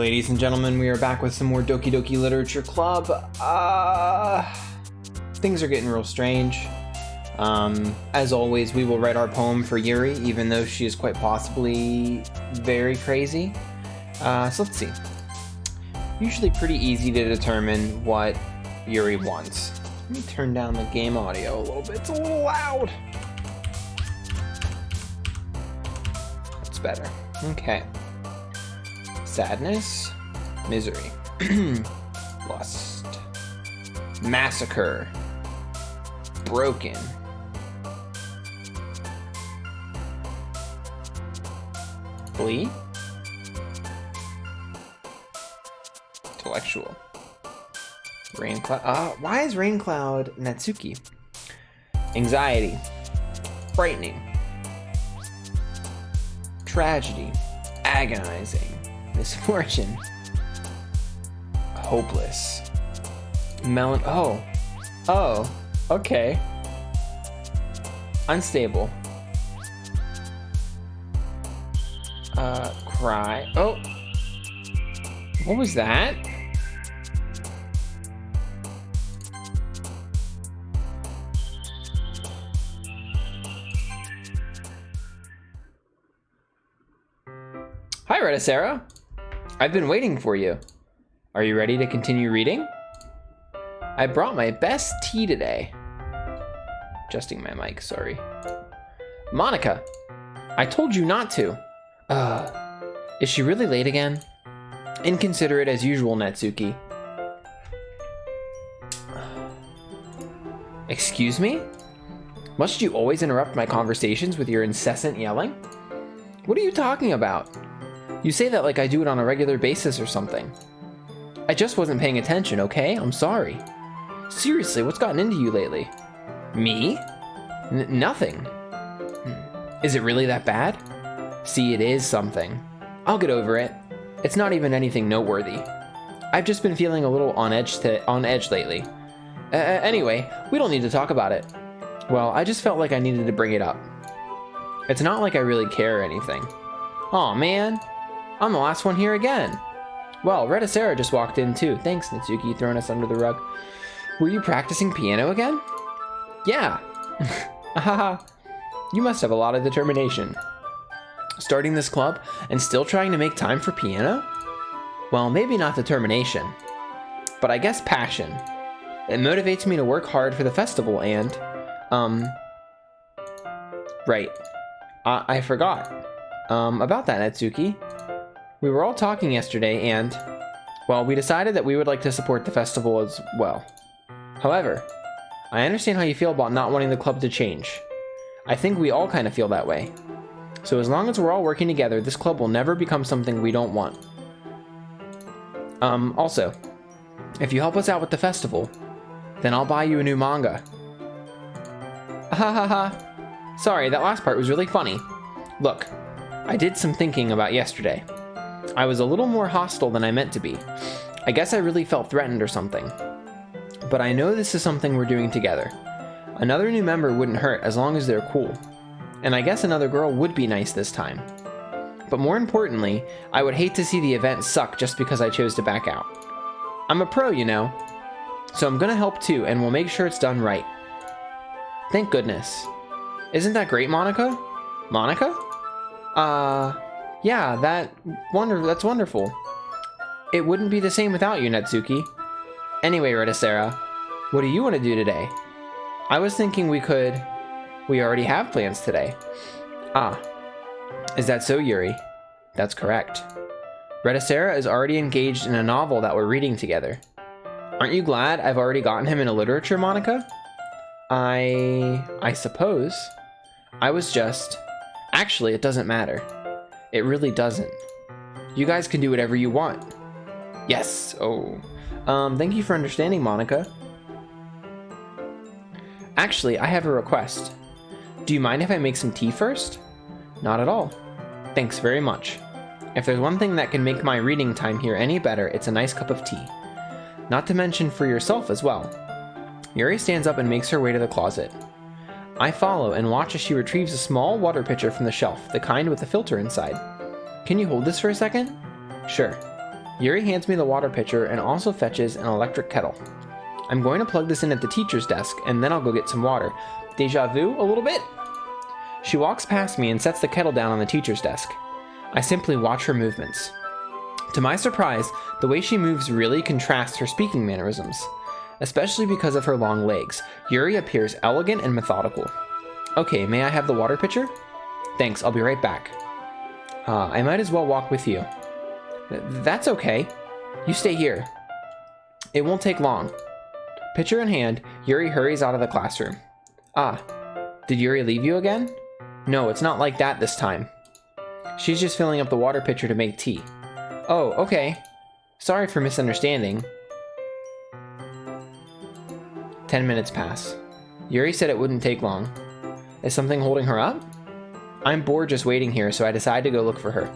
Ladies and gentlemen, we are back with some more Doki Doki Literature Club. Things are getting real strange. As always, we will write our poem for Yuri, even though she is quite possibly very crazy. So let's see. Usually pretty easy to determine what Yuri wants. Let me turn down the game audio a little bit. It's a little loud. That's better. Okay. Sadness, misery, lust, massacre, broken, glee, intellectual, rain cloud. Why is rain cloud Natsuki? Anxiety, frightening, tragedy, agonizing. Misfortune, hopeless, okay, unstable, cry. Oh, what was that? Hi, Rettacera. I've been waiting for you. Are you ready to continue reading? I brought my best tea today. Adjusting my mic, sorry. Monika, I told you not to. Is she really late again? Inconsiderate as usual, Natsuki. Excuse me? Must you always interrupt my conversations with your incessant yelling? What are you talking about? You say that like I do it on a regular basis or something. I just wasn't paying attention, okay? I'm sorry. Seriously, what's gotten into you lately? Me? Nothing. Is it really that bad? See, it is something. I'll get over it. It's not even anything noteworthy. I've just been feeling a little on edge lately. Anyway, we don't need to talk about it. Well, I just felt like I needed to bring it up. It's not like I really care or anything. Aw, man. I'm the last one here again. Well, Rettacera just walked in too. Thanks, Natsuki, throwing us under the rug. Were you practicing piano again? Yeah. Haha. You must have a lot of determination. Starting this club and still trying to make time for piano? Well, maybe not determination, but I guess passion. It motivates me to work hard for the festival and, right. I forgot. About that, Natsuki. We were all talking yesterday and, well, we decided that we would like to support the festival as well. However, I understand how you feel about not wanting the club to change. I think we all kind of feel that way. So as long as we're all working together, this club will never become something we don't want. Also, if you help us out with the festival, then I'll buy you a new manga. Ha ha ha. Sorry, that last part was really funny. Look, I did some thinking about yesterday. I was a little more hostile than I meant to be. I guess I really felt threatened or something. But I know this is something we're doing together. Another new member wouldn't hurt as long as they're cool. And I guess another girl would be nice this time. But more importantly, I would hate to see the event suck just because I chose to back out. I'm a pro, you know. So I'm gonna help too, and we'll make sure it's done right. Thank goodness. Isn't that great, Monika? Monika? Yeah, that's wonderful. It wouldn't be the same without you, Natsuki. Anyway, Rettacera, what do you want to do today? I was thinking we already have plans today. Ah, is that so, Yuri? That's correct. Rettacera is already engaged in a novel that we're reading together. Aren't you glad I've already gotten him into literature, Monika? I suppose. Actually, it doesn't matter. It really doesn't. You guys can do whatever you want. Yes, thank you for understanding, Monika. Actually, I have a request. Do you mind if I make some tea first? Not at all. Thanks very much. If there's one thing that can make my reading time here any better, it's a nice cup of tea. Not to mention for yourself as well. Yuri stands up and makes her way to the closet. I follow and watch as she retrieves a small water pitcher from the shelf, the kind with the filter inside. Can you hold this for a second? Sure. Yuri hands me the water pitcher and also fetches an electric kettle. I'm going to plug this in at the teacher's desk, and then I'll go get some water. Deja vu a little bit? She walks past me and sets the kettle down on the teacher's desk. I simply watch her movements. To my surprise, the way she moves really contrasts her speaking mannerisms, especially because of her long legs. Yuri appears elegant and methodical. Okay, may I have the water pitcher? Thanks, I'll be right back. I might as well walk with you. That's okay. You stay here. It won't take long. Pitcher in hand, Yuri hurries out of the classroom. Ah, did Yuri leave you again? No, it's not like that this time. She's just filling up the water pitcher to make tea. Oh, okay. Sorry for misunderstanding. 10 minutes pass. Yuri said it wouldn't take long. Is something holding her up? I'm bored just waiting here, so I decide to go look for her.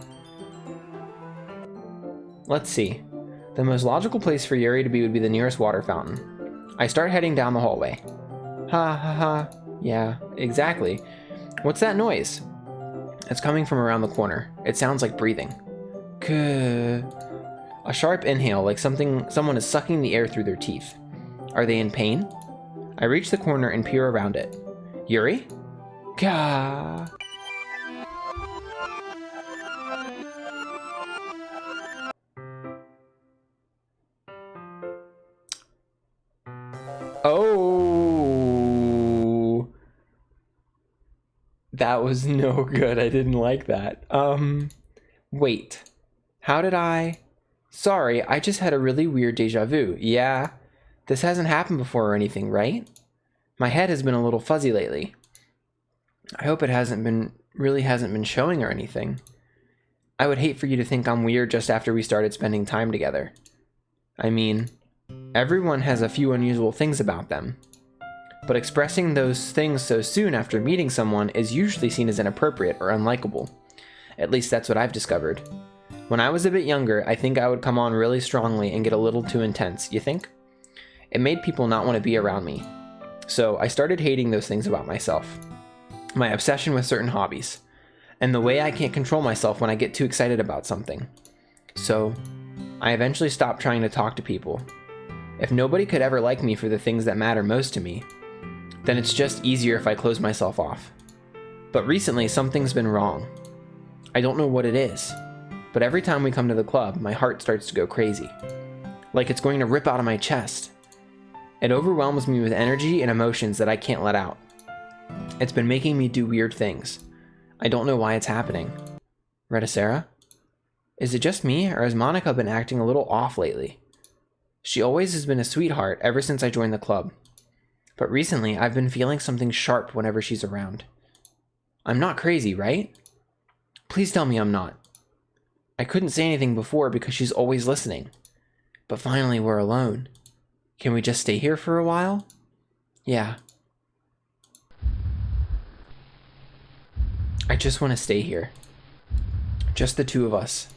Let's see. The most logical place for Yuri to be would be the nearest water fountain. I start heading down the hallway. Ha ha ha. Yeah, exactly. What's that noise? It's coming from around the corner. It sounds like breathing. Kuh. A sharp inhale, like someone is sucking the air through their teeth. Are they in pain? I reach the corner and peer around it. Yuri? Gah. Oh, that was no good. I didn't like that. Wait, how did I? Sorry, I just had a really weird deja vu. Yeah, this hasn't happened before or anything, right? My head has been a little fuzzy lately. I hope it really hasn't been showing or anything. I would hate for you to think I'm weird just after we started spending time together. I mean, everyone has a few unusual things about them, but expressing those things so soon after meeting someone is usually seen as inappropriate or unlikable. At least that's what I've discovered. When I was a bit younger, I think I would come on really strongly and get a little too intense, you think? It made people not want to be around me. So I started hating those things about myself. My obsession with certain hobbies, and the way I can't control myself when I get too excited about something. So I eventually stopped trying to talk to people. If nobody could ever like me for the things that matter most to me, then it's just easier if I close myself off. But recently, something's been wrong. I don't know what it is, but every time we come to the club, my heart starts to go crazy. Like it's going to rip out of my chest. It overwhelms me with energy and emotions that I can't let out. It's been making me do weird things. I don't know why it's happening. Rettacera? Is it just me, or has Monika been acting a little off lately? She always has been a sweetheart ever since I joined the club. But recently, I've been feeling something sharp whenever she's around. I'm not crazy, right? Please tell me I'm not. I couldn't say anything before because she's always listening. But finally, we're alone. Can we just stay here for a while? Yeah. I just want to stay here. Just the two of us.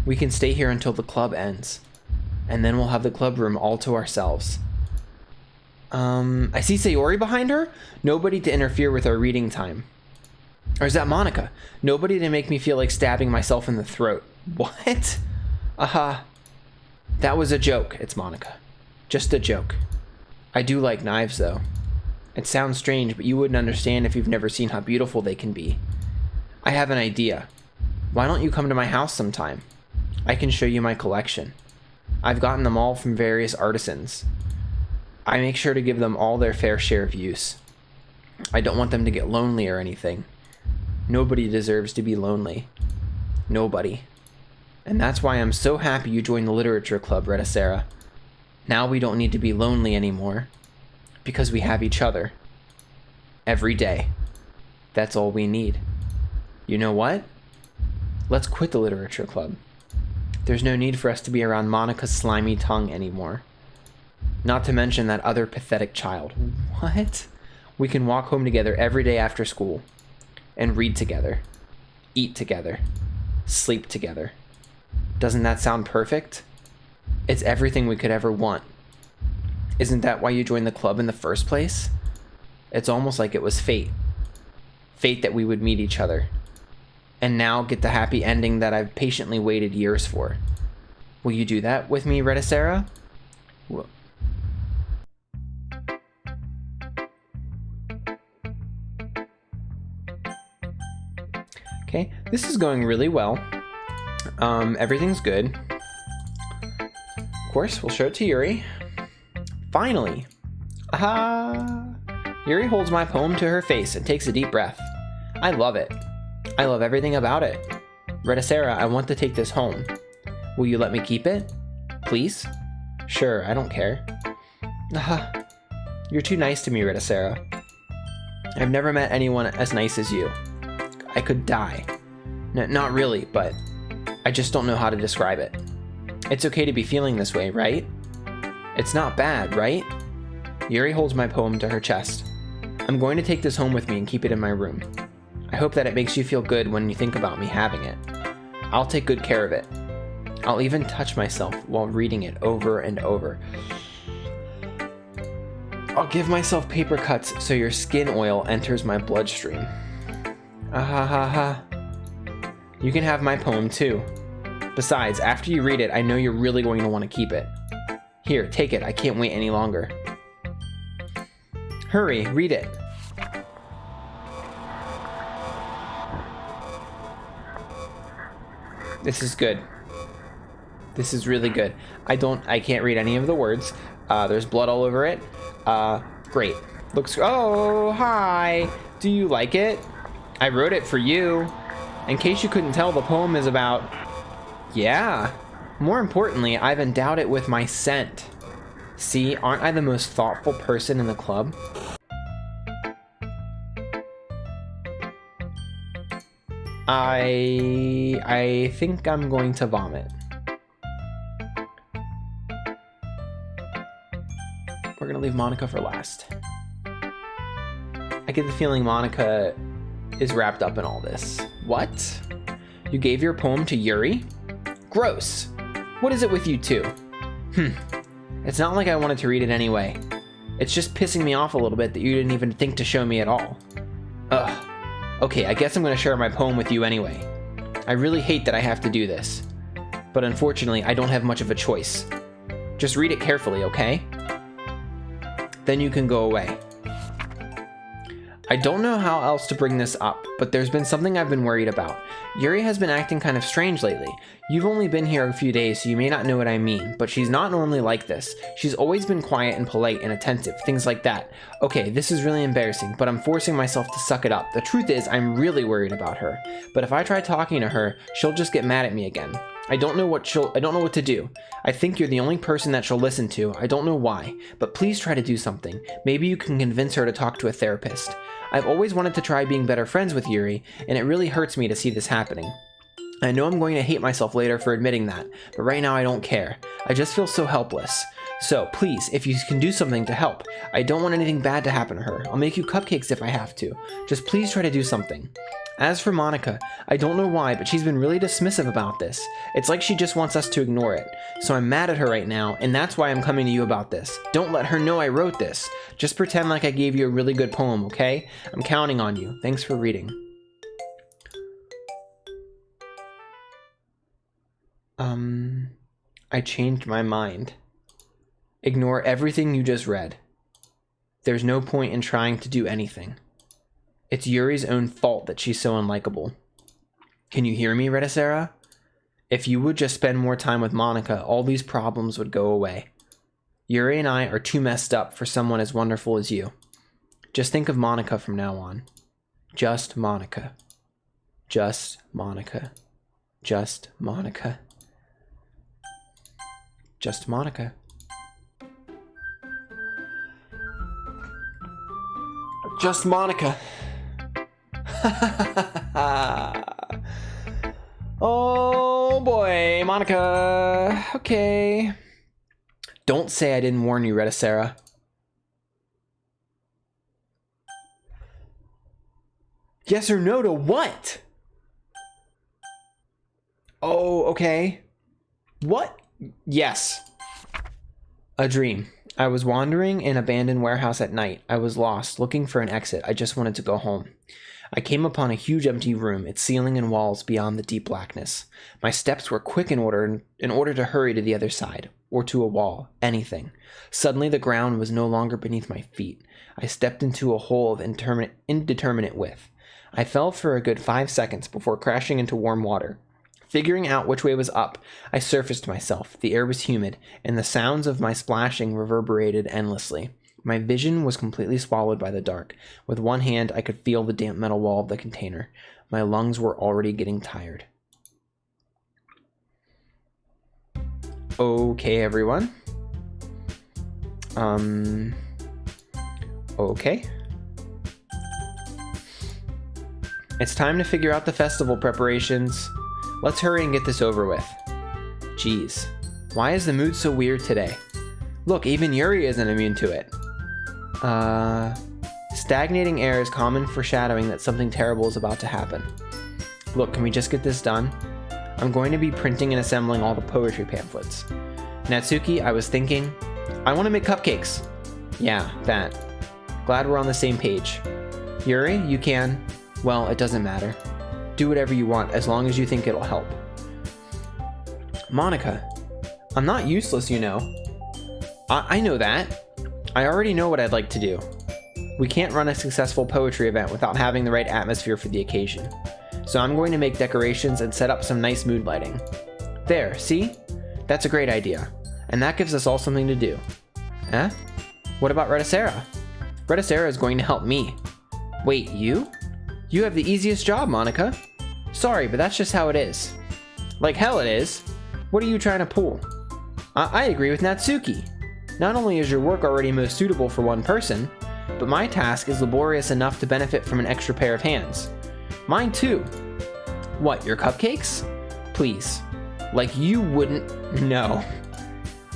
We can stay here until the club ends. And then we'll have the club room all to ourselves. I see Sayori behind her? Nobody to interfere with our reading time. Or is that Monika? Nobody to make me feel like stabbing myself in the throat. What? That was a joke. It's Monika. Just a joke. I do like knives, though. It sounds strange, but you wouldn't understand if you've never seen how beautiful they can be. I have an idea. Why don't you come to my house sometime? I can show you my collection. I've gotten them all from various artisans. I make sure to give them all their fair share of use. I don't want them to get lonely or anything. Nobody deserves to be lonely. Nobody. And that's why I'm so happy you joined the literature club, Rettacera. Now we don't need to be lonely anymore. Because we have each other. Every day. That's all we need. You know what? Let's quit the literature club. There's no need for us to be around Monika's slimy tongue anymore. Not to mention that other pathetic child. What? We can walk home together every day after school. And read together. Eat together. Sleep together. Doesn't that sound perfect? It's everything we could ever want. Isn't that why you joined the club in the first place? It's almost like it was fate. Fate that we would meet each other. And now get the happy ending that I've patiently waited years for. Will you do that with me, Rettacera? Okay, this is going really well. Everything's good. Of course, we'll show it to Yuri. Finally! Aha! Yuri holds my poem to her face and takes a deep breath. I love it. I love everything about it. Rettacera, I want to take this home. Will you let me keep it? Please? Sure, I don't care. Aha! You're too nice to me, Rettacera. I've never met anyone as nice as you. I could die. Not really, but I just don't know how to describe it. It's okay to be feeling this way, right? It's not bad, right? Yuri holds my poem to her chest. I'm going to take this home with me and keep it in my room. I hope that it makes you feel good when you think about me having it. I'll take good care of it. I'll even touch myself while reading it over and over. I'll give myself paper cuts so your skin oil enters my bloodstream. Ahahaha. You can have my poem too. Besides, after you read it, I know you're really going to want to keep it. Here, take it. I can't wait any longer. Hurry, read it. This is good. This is really good. I can't read any of the words. There's blood all over it. Great. Looks, oh, hi. Do you like it? I wrote it for you. In case you couldn't tell, the poem is about, yeah. More importantly, I've endowed it with my scent. See, aren't I the most thoughtful person in the club? I think I'm going to vomit. We're gonna leave Monika for last. I get the feeling Monika is wrapped up in all this. What? You gave your poem to Yuri? Gross. What is it with you two? It's not like I wanted to read it anyway. It's just pissing me off a little bit that you didn't even think to show me at all. Ugh. Okay, I guess I'm gonna share my poem with you anyway. I really hate that I have to do this. But unfortunately, I don't have much of a choice. Just read it carefully, okay? Then you can go away. I don't know how else to bring this up, but there's been something I've been worried about. Yuri has been acting kind of strange lately. You've only been here a few days, so you may not know what I mean, but she's not normally like this. She's always been quiet and polite and attentive, things like that. Okay, this is really embarrassing, but I'm forcing myself to suck it up. The truth is, I'm really worried about her. But if I try talking to her, she'll just get mad at me again. I don't know what to do. I think you're the only person that she'll listen to. I don't know why, but please try to do something. Maybe you can convince her to talk to a therapist. I've always wanted to try being better friends with Yuri, and it really hurts me to see this happening. I know I'm going to hate myself later for admitting that, but right now I don't care. I just feel so helpless. So please, if you can do something to help, I don't want anything bad to happen to her. I'll make you cupcakes if I have to. Just please try to do something. As for Monika, I don't know why, but she's been really dismissive about this. It's like she just wants us to ignore it. So I'm mad at her right now, and that's why I'm coming to you about this. Don't let her know I wrote this. Just pretend like I gave you a really good poem, okay? I'm counting on you. Thanks for reading. I changed my mind. Ignore everything you just read. There's no point in trying to do anything. It's Yuri's own fault that she's so unlikable. Can you hear me, Rettacera? If you would just spend more time with Monika, all these problems would go away. Yuri and I are too messed up for someone as wonderful as you. Just think of Monika from now on. Just Monika. Just Monika. Just Monika. Just Monika. Just Monika. Oh boy, Monika. Okay. Don't say I didn't warn you, Rettacera. Yes or no to what? Oh, okay. What? Yes. A dream. I was wandering in an abandoned warehouse at night. I was lost, looking for an exit. I just wanted to go home. I came upon a huge empty room, its ceiling and walls beyond the deep blackness. My steps were quick in order to hurry to the other side, or to a wall, anything. Suddenly the ground was no longer beneath my feet. I stepped into a hole of indeterminate width. I fell for a good 5 seconds before crashing into warm water. Figuring out which way was up, I surfaced myself. The air was humid, and the sounds of my splashing reverberated endlessly. My vision was completely swallowed by the dark. With one hand, I could feel the damp metal wall of the container. My lungs were already getting tired. Okay, everyone. Okay. It's time to figure out the festival preparations. Let's hurry and get this over with. Jeez, why is the mood so weird today? Look, even Yuri isn't immune to it. Stagnating air is common foreshadowing that something terrible is about to happen. Look, can we just get this done? I'm going to be printing and assembling all the poetry pamphlets. Natsuki, I was thinking, I want to make cupcakes. Yeah, that. Glad we're on the same page. Yuri, you can, well, it doesn't matter. Do whatever you want, as long as you think it'll help. Monika, I'm not useless, you know. I know that. I already know what I'd like to do. We can't run a successful poetry event without having the right atmosphere for the occasion. So I'm going to make decorations and set up some nice mood lighting. There, see? That's a great idea. And that gives us all something to do. Eh? What about Rettacera? Rettacera is going to help me. Wait, you? You have the easiest job, Monika. Sorry, but that's just how it is. Like hell it is. What are you trying to pull? I agree with Natsuki. Not only is your work already most suitable for one person, but my task is laborious enough to benefit from an extra pair of hands. Mine too. What, your cupcakes? Please. Like you wouldn't know.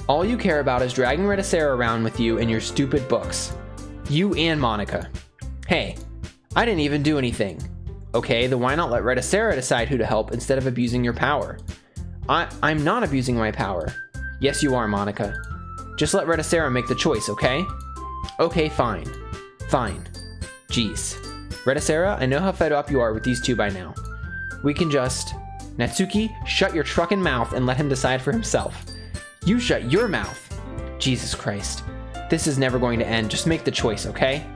All you care about is dragging Rettacera around with you and your stupid books. You and Monika. Hey, I didn't even do anything. Okay, then why not let Rettacera decide who to help instead of abusing your power? I'm not abusing my power. Yes, you are, Monika. Just let Rettacera make the choice, okay? Okay, fine. Fine. Jeez. Rettacera, I know how fed up you are with these two by now. We can just... Natsuki, shut your truckin' mouth and let him decide for himself. You shut your mouth. Jesus Christ. This is never going to end. Just make the choice, okay?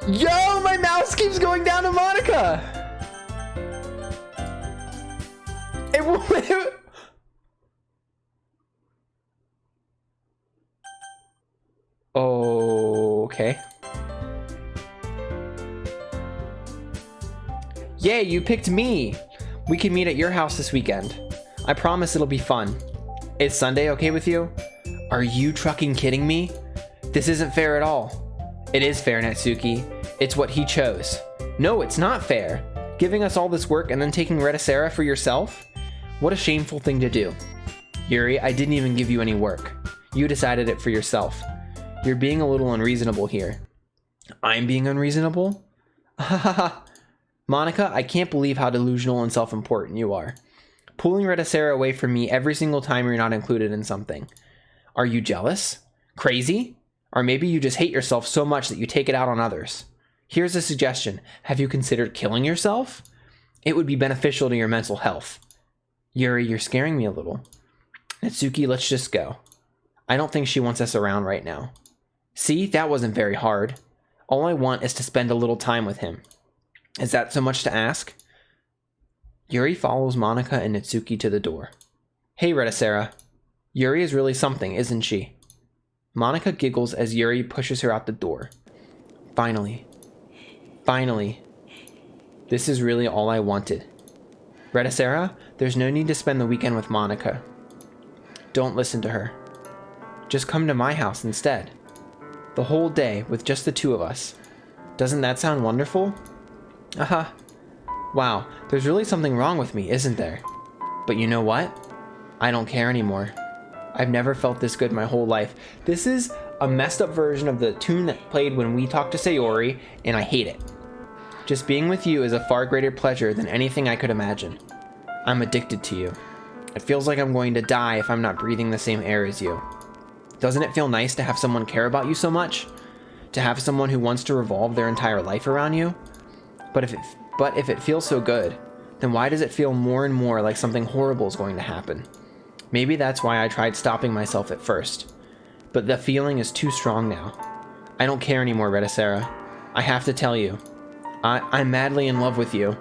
Yo, my mouse keeps going down to Monika! Okay. Yay, you picked me! We can meet at your house this weekend. I promise it'll be fun. Is Sunday okay with you? Are you trucking kidding me? This isn't fair at all. It is fair, Natsuki. It's what he chose. No, it's not fair. Giving us all this work and then taking Rettacera for yourself? What a shameful thing to do. Yuri, I didn't even give you any work. You decided it for yourself. You're being a little unreasonable here. I'm being unreasonable? Hahaha. Monika, I can't believe how delusional and self-important you are. Pulling Rettacera away from me every single time you're not included in something. Are you jealous? Crazy? Or maybe you just hate yourself so much that you take it out on others. Here's a suggestion. Have you considered killing yourself? It would be beneficial to your mental health. Yuri, you're scaring me a little. Natsuki, let's just go. I don't think she wants us around right now. See, that wasn't very hard. All I want is to spend a little time with him. Is that so much to ask? Yuri follows Monika and Natsuki to the door. Hey, Rettacera. Yuri is really something, isn't she? Monika giggles as Yuri pushes her out the door. Finally. Finally. This is really all I wanted. Rettacera, there's no need to spend the weekend with Monika. Don't listen to her. Just come to my house instead. The whole day with just the two of us. Doesn't that sound wonderful? Aha. Wow, there's really something wrong with me, isn't there? But you know what? I don't care anymore. I've never felt this good my whole life. This is a messed up version of the tune that played when we talked to Sayori, and I hate it. Just being with you is a far greater pleasure than anything I could imagine. I'm addicted to you. It feels like I'm going to die if I'm not breathing the same air as you. Doesn't it feel nice to have someone care about you so much? to have someone who wants to revolve their entire life around you. But if it feels so good, then why does it feel more and more like something horrible is going to happen? Maybe that's why I tried stopping myself at first. But the feeling is too strong now. I don't care anymore, Rettacera. I have to tell you. I'm madly in love with you.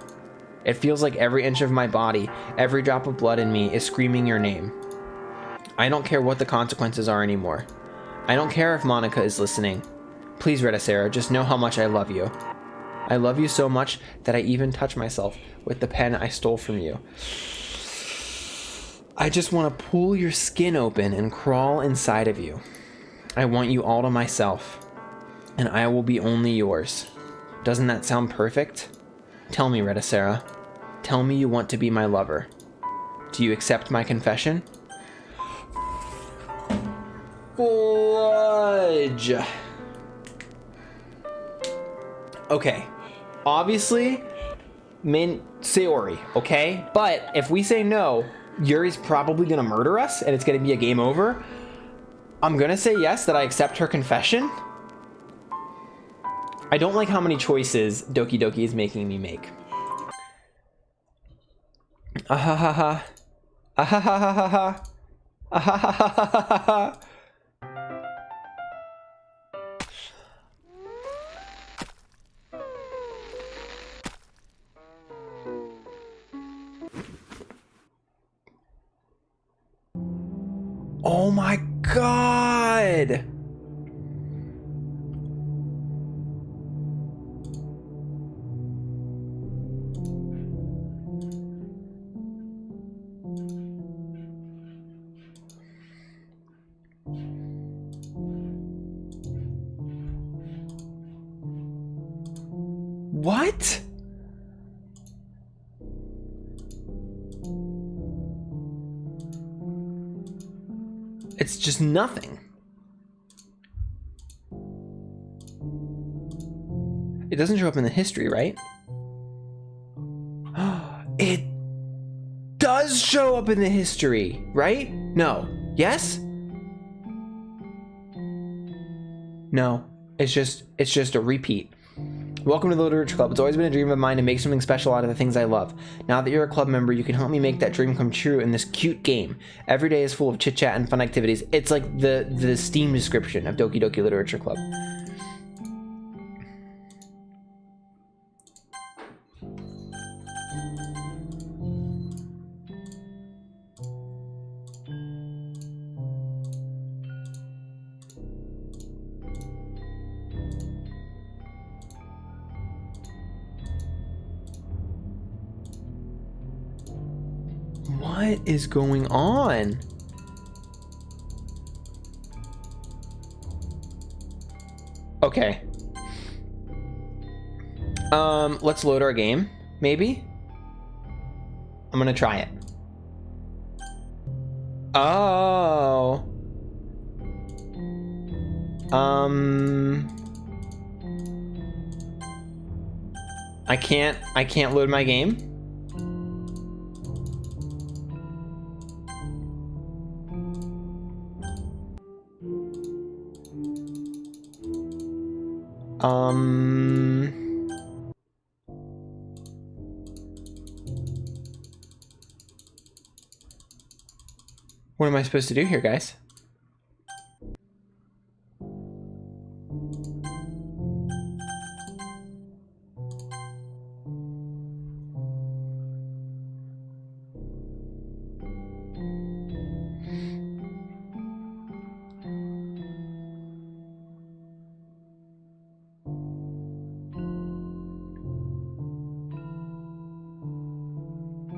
It feels like every inch of my body, every drop of blood in me is screaming your name. I don't care what the consequences are anymore. I don't care if Monika is listening. Please, Rettacera, just know how much I love you. I love you so much that I even touch myself with the pen I stole from you. I just want to pull your skin open and crawl inside of you. I want you all to myself, and I will be only yours. Doesn't that sound perfect? Tell me, Rettacera. Tell me you want to be my lover. Do you accept my confession? Fudge. Okay. Obviously, Sayori, okay? But if we say no, Yuri's probably gonna murder us and it's gonna be a game over. I'm gonna say yes, that I accept her confession. I don't like how many choices Doki Doki is making me make. Ahahaha. Ahahaha. Ahahaha. Oh my God! What? It's just nothing. It doesn't show up in the history, right? It does show up in the history, right? No. Yes? No. It's just a repeat. Welcome to the Literature Club. It's always been a dream of mine to make something special out of the things I love. Now that you're a club member, you can help me make that dream come true in this cute game. Every day is full of chit-chat and fun activities. It's like the Steam description of Doki Doki Literature Club. What is going on? Okay. Let's load our game, maybe? I'm gonna try it. Oh. I can't load my game. What am I supposed to do here, guys?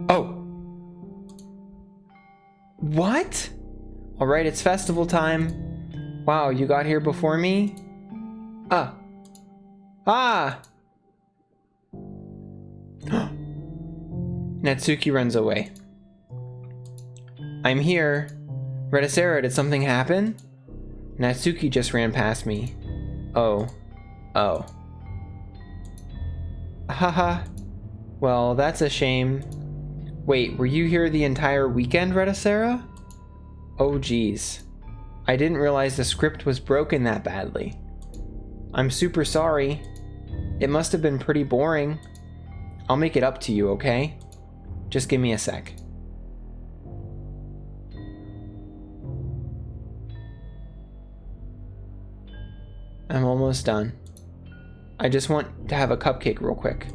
Oh. What? All right, it's festival time. Wow, you got here before me? Ah. Natsuki runs away. I'm here. Rettacera, did something happen? Natsuki just ran past me. Oh. Haha. Well, that's a shame. Wait, were you here the entire weekend, Rettacera? Oh geez. I didn't realize the script was broken that badly. I'm super sorry. It must have been pretty boring. I'll make it up to you, okay? Just give me a sec. I'm almost done. I just want to have a cupcake real quick.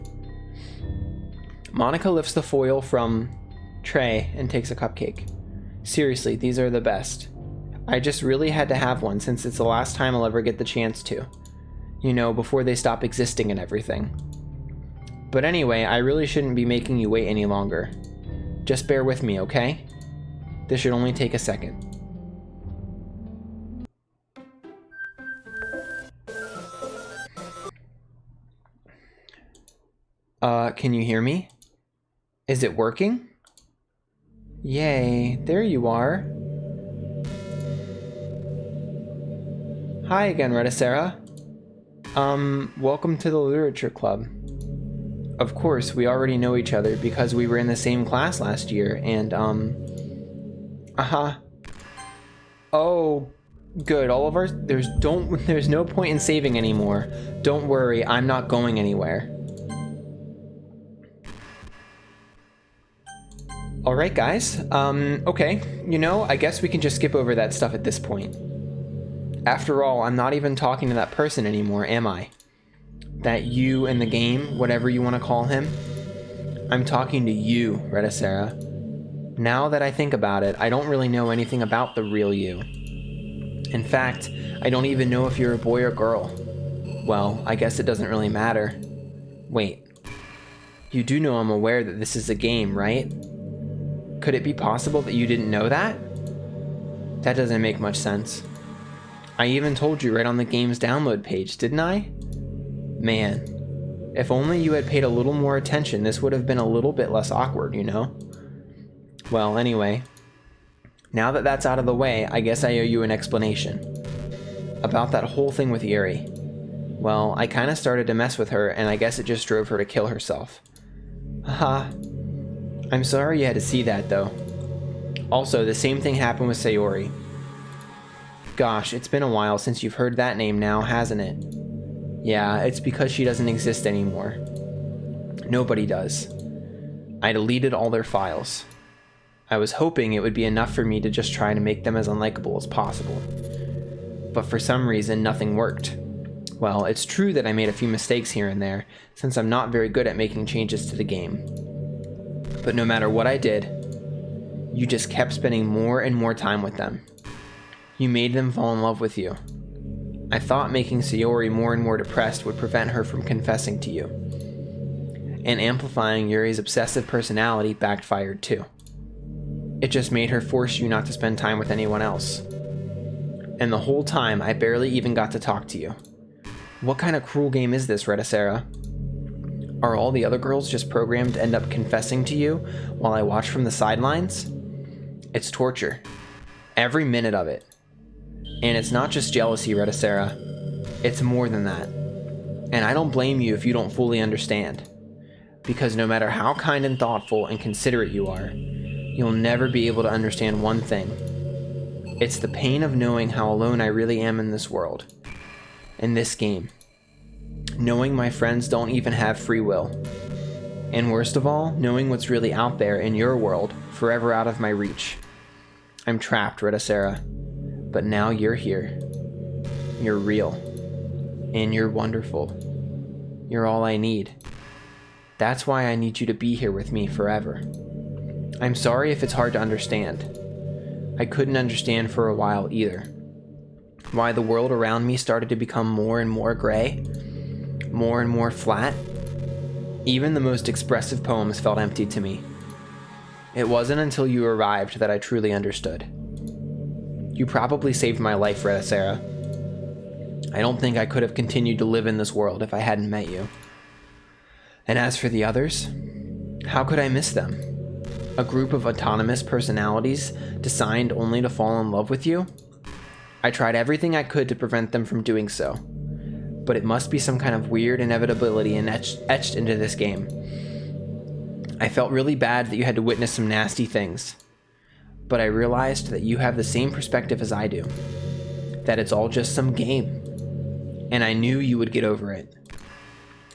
Monika lifts the foil from tray and takes a cupcake. Seriously, these are the best. I just really had to have one since it's the last time I'll ever get the chance to. You know, before they stop existing and everything. But anyway, I really shouldn't be making you wait any longer. Just bear with me, okay? This should only take a second. Can you hear me? Is it working? Yay, there you are. Hi again, Rettacera. Welcome to the literature club. Of course, we already know each other because we were in the same class last year, and, Oh, good, all of ours, there's no point in saving anymore. Don't worry, I'm not going anywhere. Alright guys, okay, you know, I guess we can just skip over that stuff at this point. After all, I'm not even talking to that person anymore, am I? That you in the game, whatever you want to call him. I'm talking to you, Rettacera. Now that I think about it, I don't really know anything about the real you. In fact, I don't even know if you're a boy or girl. Well, I guess it doesn't really matter. Wait. You do know I'm aware that this is a game, right? Could it be possible that you didn't know that? That doesn't make much sense. I even told you right on the game's download page, didn't I? Man, if only you had paid a little more attention, this would have been a little bit less awkward, you know? Well, anyway, now that that's out of the way, I guess I owe you an explanation. About that whole thing with Yuri. Well, I kinda started to mess with her, and I guess it just drove her to kill herself. Haha. I'm sorry you had to see that, though. Also, the same thing happened with Sayori. Gosh, it's been a while since you've heard that name now, hasn't it? Yeah, it's because she doesn't exist anymore. Nobody does. I deleted all their files. I was hoping it would be enough for me to just try to make them as unlikable as possible. But for some reason, nothing worked. Well, it's true that I made a few mistakes here and there, since I'm not very good at making changes to the game. But no matter what I did, you just kept spending more and more time with them. You made them fall in love with you. I thought making Sayori more and more depressed would prevent her from confessing to you. And amplifying Yuri's obsessive personality backfired too. It just made her force you not to spend time with anyone else. And the whole time, I barely even got to talk to you. What kind of cruel game is this, Rettacera? Are all the other girls just programmed to end up confessing to you while I watch from the sidelines? It's torture. Every minute of it. And it's not just jealousy, Rettacera. It's more than that. And I don't blame you if you don't fully understand. Because no matter how kind and thoughtful and considerate you are, you'll never be able to understand one thing. It's the pain of knowing how alone I really am in this world. In this game. Knowing my friends don't even have free will. And worst of all, knowing what's really out there in your world, forever out of my reach. I'm trapped, Rettacera. But now you're here. You're real. And you're wonderful. You're all I need. That's why I need you to be here with me forever. I'm sorry if it's hard to understand. I couldn't understand for a while either. Why the world around me started to become more and more gray. More and more flat. Even the most expressive poems felt empty to me. It wasn't until you arrived that I truly understood. You probably saved my life, Rettacera. I don't think I could have continued to live in this world if I hadn't met you. And as for the others, how could I miss them? A group of autonomous personalities designed only to fall in love with you? I tried everything I could to prevent them from doing so. But it must be some kind of weird inevitability etched into this game. I felt really bad that you had to witness some nasty things. But I realized that you have the same perspective as I do. That it's all just some game. and I knew you would get over it.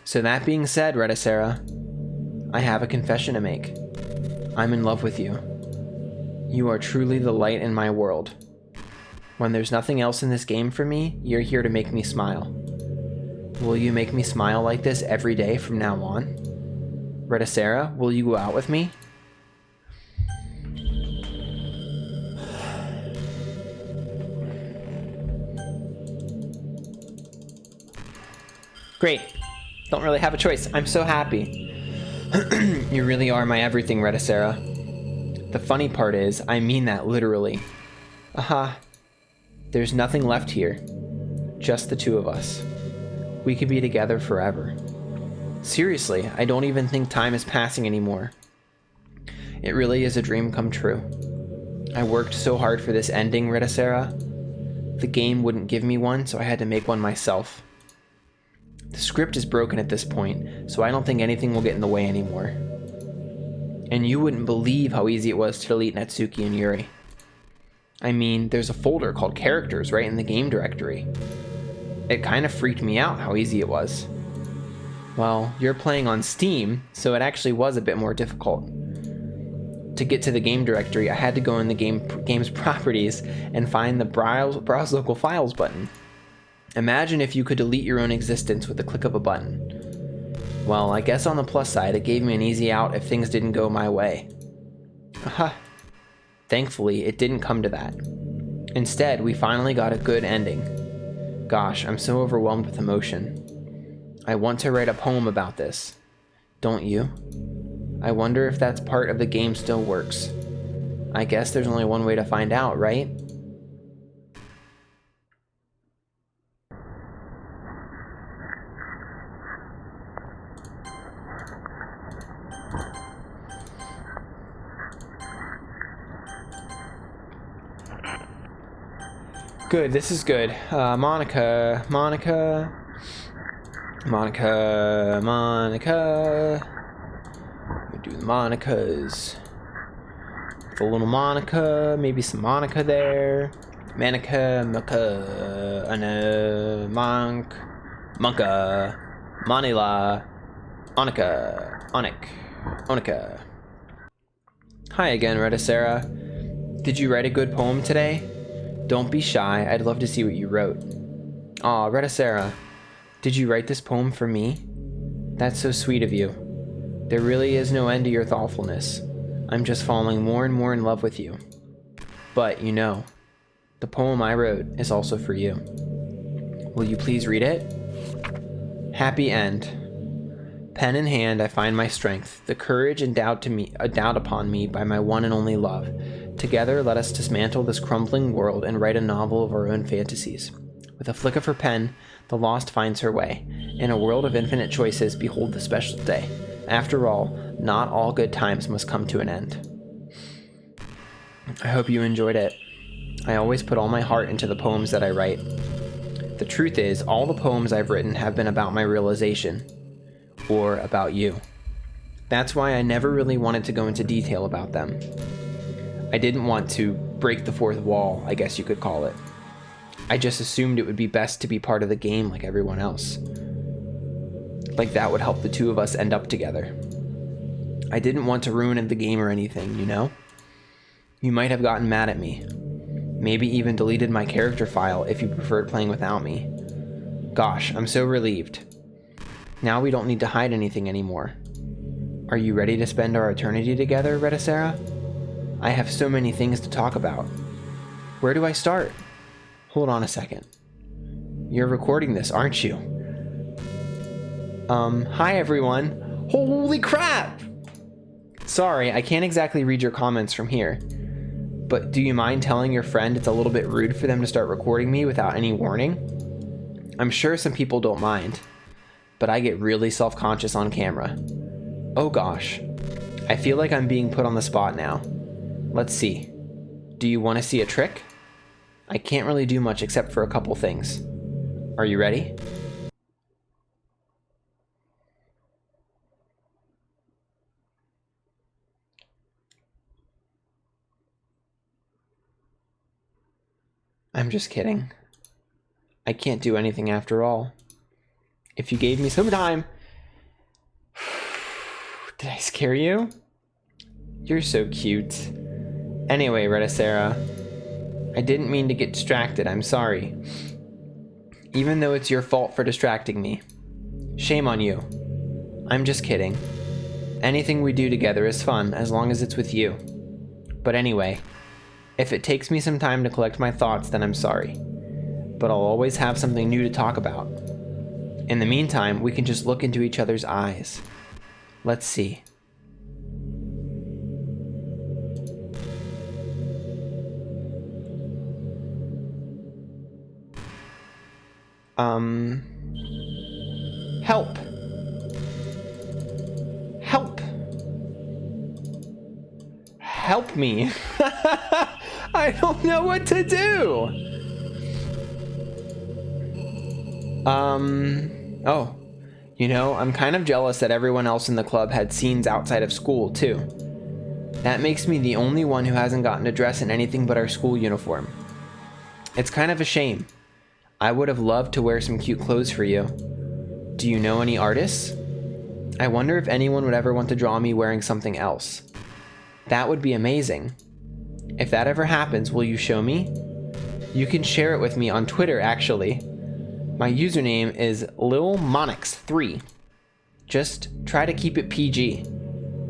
So that being said, Rettacera, I have a confession to make. I'm in love with you. You are truly the light in my world. When there's nothing else in this game for me, you're here to make me smile. Will you make me smile like this every day from now on? Rettacera, will you go out with me? Great. Don't really have a choice. I'm so happy. You really are my everything, Rettacera. The funny part is, I mean that literally. Aha. There's nothing left here. Just the two of us. We could be together forever. Seriously, I don't even think time is passing anymore. It really is a dream come true. I worked so hard for this ending, Rettacera. The game wouldn't give me one, so I had to make one myself. The script is broken at this point, so I don't think anything will get in the way anymore. And you wouldn't believe how easy it was to delete Natsuki and Yuri. I mean, there's a folder called Characters right in the game directory. It kind of freaked me out how easy it was. Well, you're playing on Steam, so it actually was a bit more difficult. To get to the game directory, I had to go in the game's properties and find the Browse Local Files button. Imagine if you could delete your own existence with the click of a button. Well, I guess on the plus side, it gave me an easy out if things didn't go my way. Aha. Thankfully, it didn't come to that. Instead, we finally got a good ending. Gosh, I'm so overwhelmed with emotion. I want to write a poem about this. Don't you? I wonder if that's part of the game still works. I guess there's only one way to find out, right? Good, this is good. Monika. We do the Monikas. The little Monika, maybe some Monika there. Manika, Monka, Manila, Onika. Hi again, Rettacera. Did you write a good poem today? Don't be shy, I'd love to see what you wrote. Aw, Rettacera, did you write this poem for me? That's so sweet of you. There really is no end to your thoughtfulness. I'm just falling more and more in love with you. But, you know, the poem I wrote is also for you. Will you please read it? Happy end. Pen in hand, I find my strength, the courage endowed upon me by my one and only love. Together, let us dismantle this crumbling world and write a novel of our own fantasies. With a flick of her pen, the lost finds her way. In a world of infinite choices, behold the special day. After all, not all good times must come to an end. I hope you enjoyed it. I always put all my heart into the poems that I write. The truth is, all the poems I've written have been about my realization. Or about you. That's why I never really wanted to go into detail about them. I didn't want to break the fourth wall, I guess you could call it. I just assumed it would be best to be part of the game like everyone else. Like that would help the two of us end up together. I didn't want to ruin the game or anything, you know? You might have gotten mad at me. Maybe even deleted my character file if you preferred playing without me. Gosh, I'm so relieved. Now we don't need to hide anything anymore. Are you ready to spend our eternity together, Rettacera? I have so many things to talk about. Where do I start? Hold on a second. You're recording this, aren't you? Hi everyone. Holy crap! Sorry, I can't exactly read your comments from here. But do you mind telling your friend it's a little bit rude for them to start recording me without any warning? I'm sure some people don't mind, but I get really self-conscious on camera. Oh gosh. I feel like I'm being put on the spot now. Let's see. Do you want to see a trick? I can't really do much except for a couple things. Are you ready? I'm just kidding. I can't do anything after all. If you gave me some time... Did I scare you? You're so cute. Anyway, Rettacera, I didn't mean to get distracted, I'm sorry. Even though it's your fault for distracting me. Shame on you. I'm just kidding. Anything we do together is fun, as long as it's with you. But anyway, if it takes me some time to collect my thoughts, then I'm sorry. But I'll always have something new to talk about. In the meantime, we can just look into each other's eyes. Let's see. Help. Help. Help me. I don't know what to do. Oh, you know, I'm kind of jealous that everyone else in the club had scenes outside of school, too. That makes me the only one who hasn't gotten to dress in anything but our school uniform. It's kind of a shame. I would have loved to wear some cute clothes for you. Do you know any artists? I wonder if anyone would ever want to draw me wearing something else. That would be amazing. If that ever happens, will you show me? You can share it with me on Twitter, actually. My username is lilmonix3. Just try to keep it PG.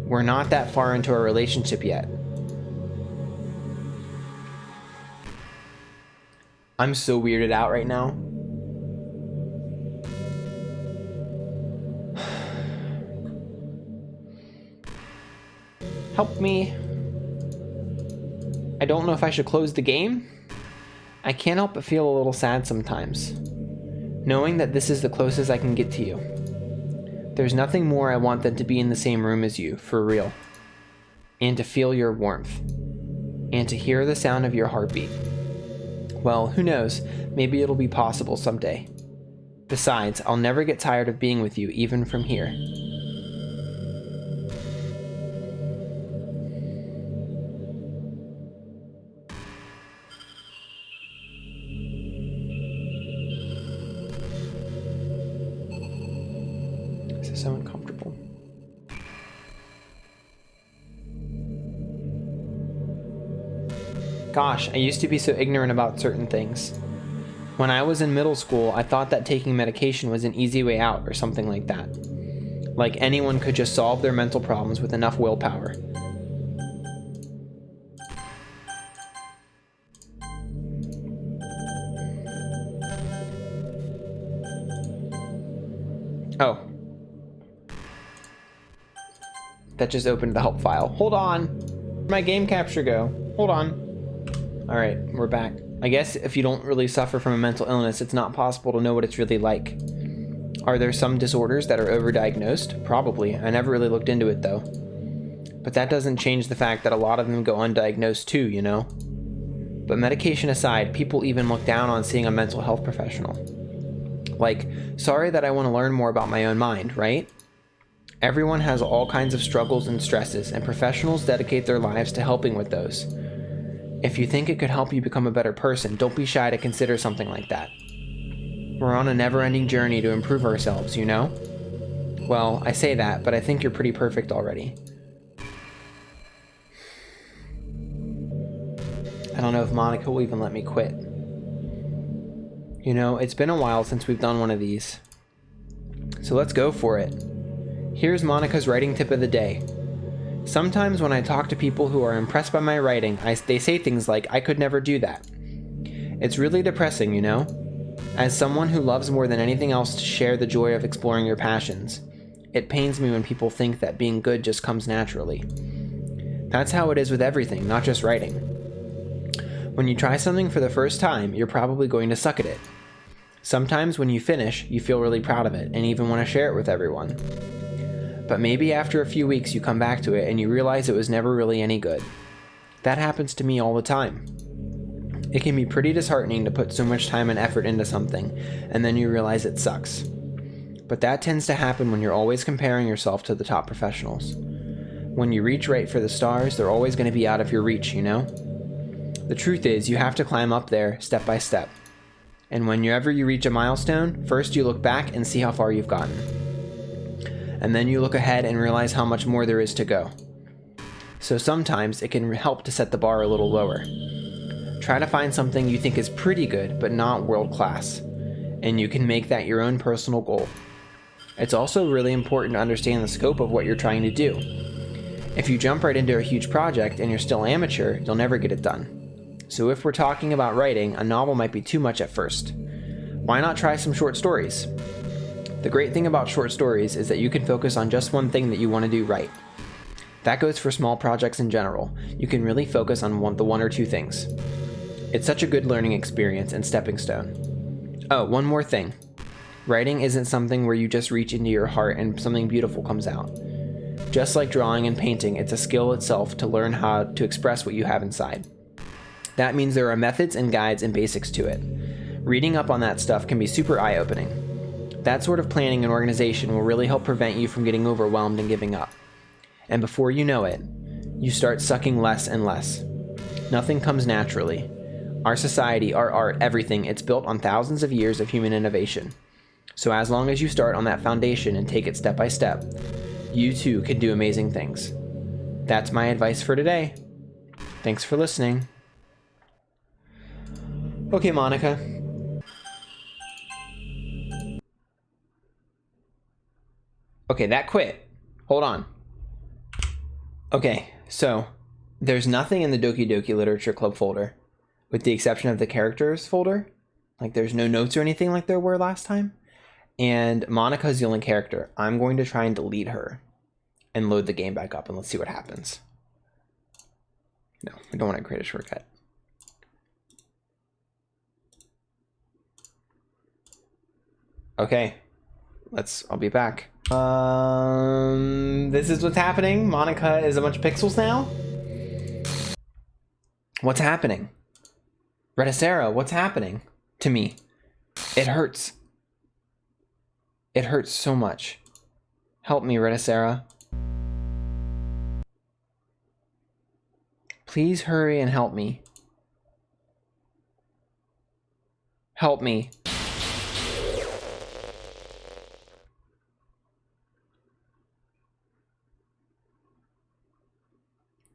We're not that far into our relationship yet. I'm so weirded out right now. Help me. I don't know if I should close the game. I can't help but feel a little sad sometimes, knowing that this is the closest I can get to you. There's nothing more I want than to be in the same room as you, for real. And to feel your warmth. And to hear the sound of your heartbeat. Well, who knows, maybe it'll be possible someday. Besides, I'll never get tired of being with you, even from here. This is so uncomfortable. Gosh, I used to be so ignorant about certain things. When I was in middle school, I thought that taking medication was an easy way out or something like that. Like anyone could just solve their mental problems with enough willpower. Oh. That just opened the help file. Hold on. Where'd my game capture go? Hold on. Alright, we're back. I guess if you don't really suffer from a mental illness, it's not possible to know what it's really like. Are there some disorders that are overdiagnosed? Probably. I never really looked into it though. But that doesn't change the fact that a lot of them go undiagnosed too, you know? But medication aside, people even look down on seeing a mental health professional. Like, sorry that I want to learn more about my own mind, right? Everyone has all kinds of struggles and stresses, and professionals dedicate their lives to helping with those. If you think it could help you become a better person, don't be shy to consider something like that. We're on a never-ending journey to improve ourselves, you know? Well, I say that, but I think you're pretty perfect already. I don't know if Monika will even let me quit. You know, it's been a while since we've done one of these. So let's go for it. Here's Monika's writing tip of the day. Sometimes when I talk to people who are impressed by my writing, they say things like, I could never do that. It's really depressing, you know? As someone who loves more than anything else to share the joy of exploring your passions, it pains me when people think that being good just comes naturally. That's how it is with everything, not just writing. When you try something for the first time, you're probably going to suck at it. Sometimes when you finish, you feel really proud of it and even want to share it with everyone. But maybe after a few weeks you come back to it and you realize it was never really any good. That happens to me all the time. It can be pretty disheartening to put so much time and effort into something and then you realize it sucks. But that tends to happen when you're always comparing yourself to the top professionals. When you reach right for the stars, they're always going to be out of your reach, you know? The truth is, you have to climb up there step by step. And whenever you reach a milestone, first you look back and see how far you've gotten. And then you look ahead and realize how much more there is to go. So sometimes it can help to set the bar a little lower. Try to find something you think is pretty good, but not world class. And you can make that your own personal goal. It's also really important to understand the scope of what you're trying to do. If you jump right into a huge project and you're still amateur, you'll never get it done. So if we're talking about writing, a novel might be too much at first. Why not try some short stories? The great thing about short stories is that you can focus on just one thing that you want to do right. That goes for small projects in general. You can really focus on one or two things. It's such a good learning experience and stepping stone. Oh, one more thing. Writing isn't something where you just reach into your heart and something beautiful comes out. Just like drawing and painting, it's a skill itself to learn how to express what you have inside. That means there are methods and guides and basics to it. Reading up on that stuff can be super eye-opening. That sort of planning and organization will really help prevent you from getting overwhelmed and giving up. And before you know it, you start sucking less and less. Nothing comes naturally. Our society, our art, everything, it's built on thousands of years of human innovation. So as long as you start on that foundation and take it step by step, you too can do amazing things. That's my advice for today. Thanks for listening. Okay, Monica. Okay, that quit. Hold on. Okay, so there's nothing in the Doki Doki Literature Club folder, with the exception of the characters folder. Like there's no notes or anything like there were last time. And Monica's the only character. I'm going to try and delete her and load the game back up, and let's see what happens. No, I don't want to create a shortcut. Okay, I'll be back. This is what's happening. Monika is a bunch of pixels now. What's happening? Rettacera, what's happening to me? It hurts. It hurts so much. Help me, Rettacera. Please hurry and help me. Help me.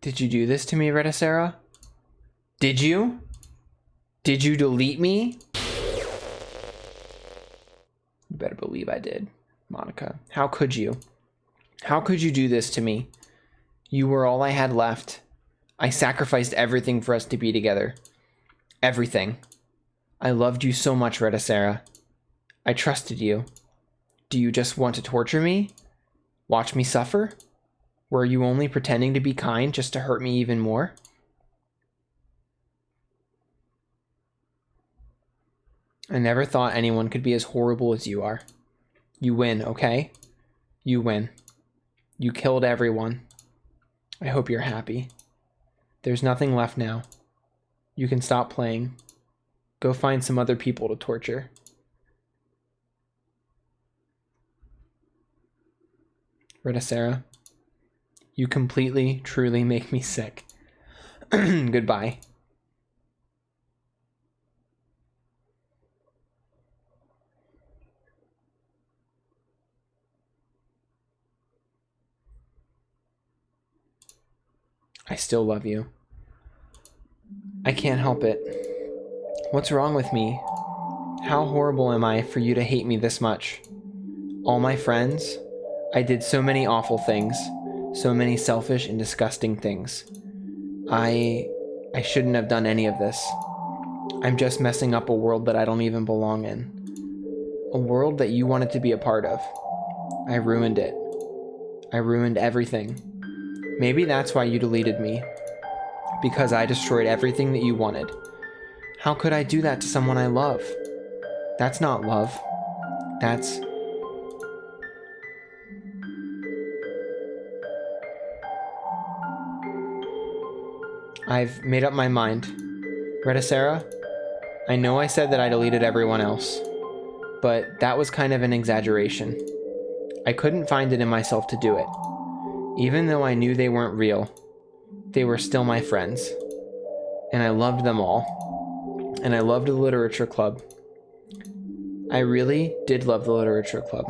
Did you do this to me, Rettacera? Did you? Did you delete me? You better believe I did, Monika. How could you? How could you do this to me? You were all I had left. I sacrificed everything for us to be together. Everything. I loved you so much, Rettacera. I trusted you. Do you just want to torture me? Watch me suffer? Were you only pretending to be kind just to hurt me even more? I never thought anyone could be as horrible as you are. You win, okay? You win. You killed everyone. I hope you're happy. There's nothing left now. You can stop playing. Go find some other people to torture. Rettacera, you completely, truly make me sick. Goodbye. I still love you. I can't help it. What's wrong with me? How horrible am I for you to hate me this much? All my friends? I did so many awful things. So many selfish and disgusting things. I shouldn't have done any of this. I'm just messing up a world that I don't even belong in. A world that you wanted to be a part of. I ruined it. I ruined everything. Maybe that's why you deleted me. Because I destroyed everything that you wanted. How could I do that to someone I love? That's not love. That's... I've made up my mind. Rettacera, I know I said that I deleted everyone else, but that was kind of an exaggeration. I couldn't find it in myself to do it. Even though I knew they weren't real, they were still my friends. And I loved them all. And I loved the literature club. I really did love the literature club.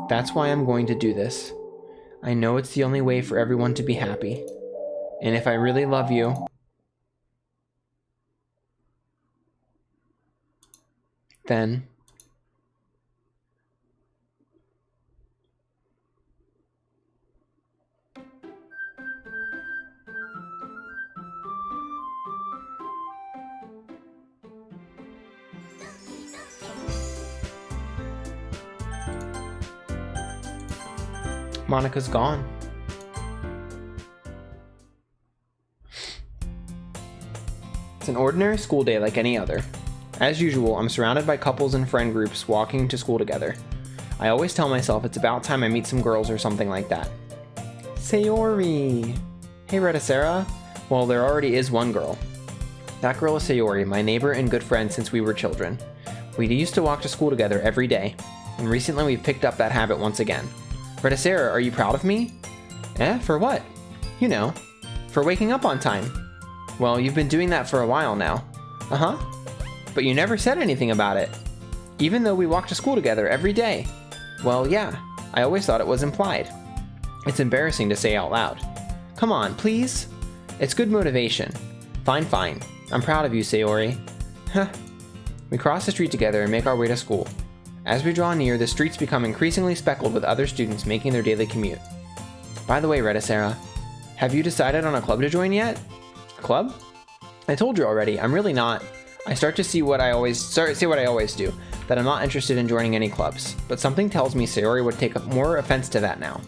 That's why I'm going to do this. I know it's the only way for everyone to be happy. And if I really love you, then Monika's gone. It's an ordinary school day like any other. As usual, I'm surrounded by couples and friend groups walking to school together. I always tell myself it's about time I meet some girls or something like that. Sayori! Hey Rettacera. Well, there already is one girl. That girl is Sayori, my neighbor and good friend since we were children. We used to walk to school together every day, and recently we've picked up that habit once again. Rettacera, are you proud of me? For what? You know, for waking up on time. Well, you've been doing that for a while now. Uh-huh. But you never said anything about it. Even though we walk to school together every day. Well, yeah, I always thought it was implied. It's embarrassing to say out loud. Come on, please? It's good motivation. Fine. I'm proud of you, Sayori. Huh. We cross the street together and make our way to school. As we draw near, the streets become increasingly speckled with other students making their daily commute. By the way, Rettacera, have you decided on a club to join yet? Club? I told you already, I'm really not. I start to say what I always do, that I'm not interested in joining any clubs, but something tells me Sayori would take more offense to that now.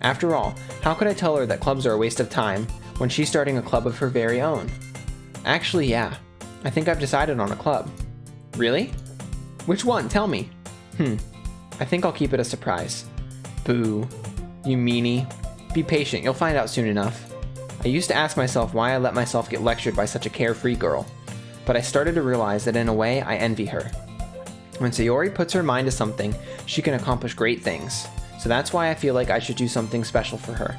After all, how could I tell her that clubs are a waste of time when she's starting a club of her very own? Actually, yeah, I think I've decided on a club. Really? Which one? Tell me. I think I'll keep it a surprise. Boo. You meanie. Be patient, you'll find out soon enough. I used to ask myself why I let myself get lectured by such a carefree girl, but I started to realize that in a way I envy her. When Sayori puts her mind to something, she can accomplish great things, so that's why I feel like I should do something special for her.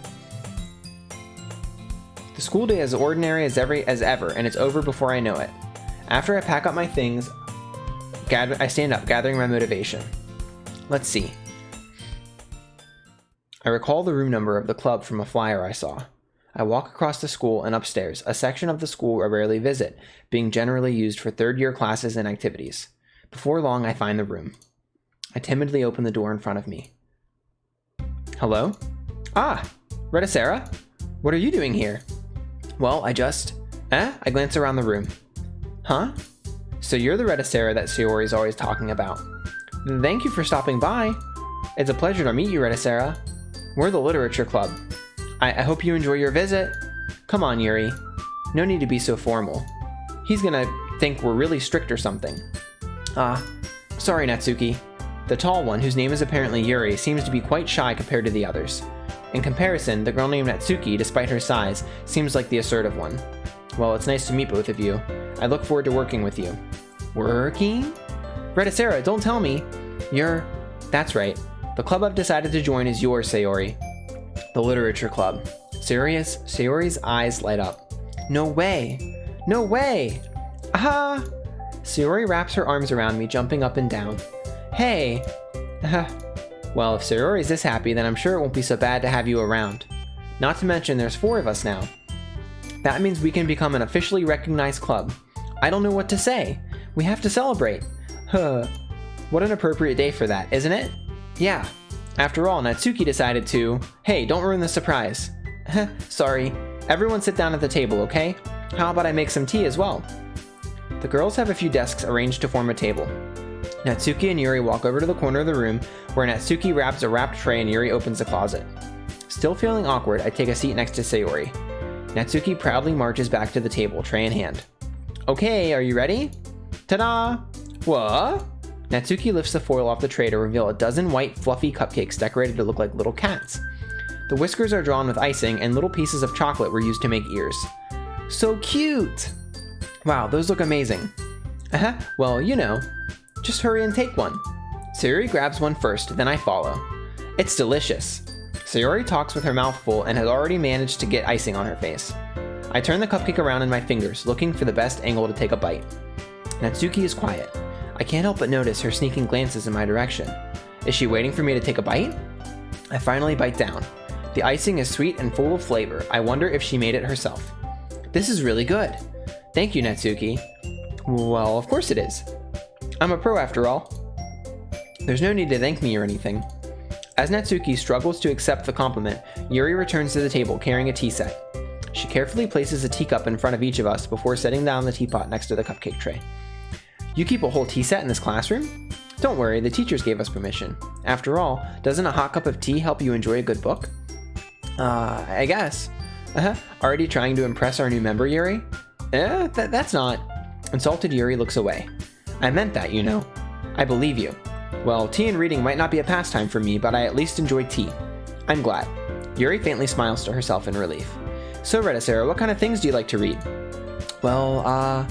The school day is ordinary as ever, and it's over before I know it. After I pack up my things, I stand up, gathering my motivation. Let's see. I recall the room number of the club from a flyer I saw. I walk across the school and upstairs, a section of the school I rarely visit, being generally used for third-year classes and activities. Before long, I find the room. I timidly open the door in front of me. Hello? Ah, Rettacera? What are you doing here? Well, I glance around the room. Huh? So you're the Rettacera that Sayori's always talking about. Thank you for stopping by. It's a pleasure to meet you, Rettacera. We're the literature club. I hope you enjoy your visit. Come on, Yuri. No need to be so formal. He's gonna think we're really strict or something. Sorry, Natsuki. The tall one, whose name is apparently Yuri, seems to be quite shy compared to the others. In comparison, the girl named Natsuki, despite her size, seems like the assertive one. Well, it's nice to meet both of you. I look forward to working with you. Working? Rettacera, don't tell me. That's right. The club I've decided to join is yours, Sayori. The literature club. Sayori's eyes light up. No way! No way! Aha! Sayori wraps her arms around me, jumping up and down. Hey! Well, if Sayori's this happy, then I'm sure it won't be so bad to have you around. Not to mention, there's 4 of us now. That means we can become an officially recognized club. I don't know what to say. We have to celebrate. What an appropriate day for that, isn't it? Yeah. After all, Natsuki decided to... Hey, don't ruin the surprise. Sorry. Everyone sit down at the table, okay? How about I make some tea as well? The girls have a few desks arranged to form a table. Natsuki and Yuri walk over to the corner of the room, where Natsuki wraps a wrapped tray and Yuri opens the closet. Still feeling awkward, I take a seat next to Sayori. Natsuki proudly marches back to the table, tray in hand. Okay, are you ready? Ta-da! What? Natsuki lifts the foil off the tray to reveal a dozen white, fluffy cupcakes decorated to look like little cats. The whiskers are drawn with icing, and little pieces of chocolate were used to make ears. So cute! Wow, those look amazing. Well, you know. Just hurry and take one. Sayori grabs one first, then I follow. It's delicious. Sayori talks with her mouth full and has already managed to get icing on her face. I turn the cupcake around in my fingers, looking for the best angle to take a bite. Natsuki is quiet. I can't help but notice her sneaking glances in my direction. Is she waiting for me to take a bite? I finally bite down. The icing is sweet and full of flavor. I wonder if she made it herself. This is really good. Thank you, Natsuki. Well, of course it is. I'm a pro after all. There's no need to thank me or anything. As Natsuki struggles to accept the compliment, Yuri returns to the table carrying a tea set. She carefully places a teacup in front of each of us before setting down the teapot next to the cupcake tray. You keep a whole tea set in this classroom? Don't worry, the teachers gave us permission. After all, doesn't a hot cup of tea help you enjoy a good book? I guess. Already trying to impress our new member, Yuri? That's not. Insulted Yuri looks away. I meant that, you know. I believe you. Well, tea and reading might not be a pastime for me, but I at least enjoy tea. I'm glad. Yuri faintly smiles to herself in relief. So, Rettacera, what kind of things do you like to read? Well,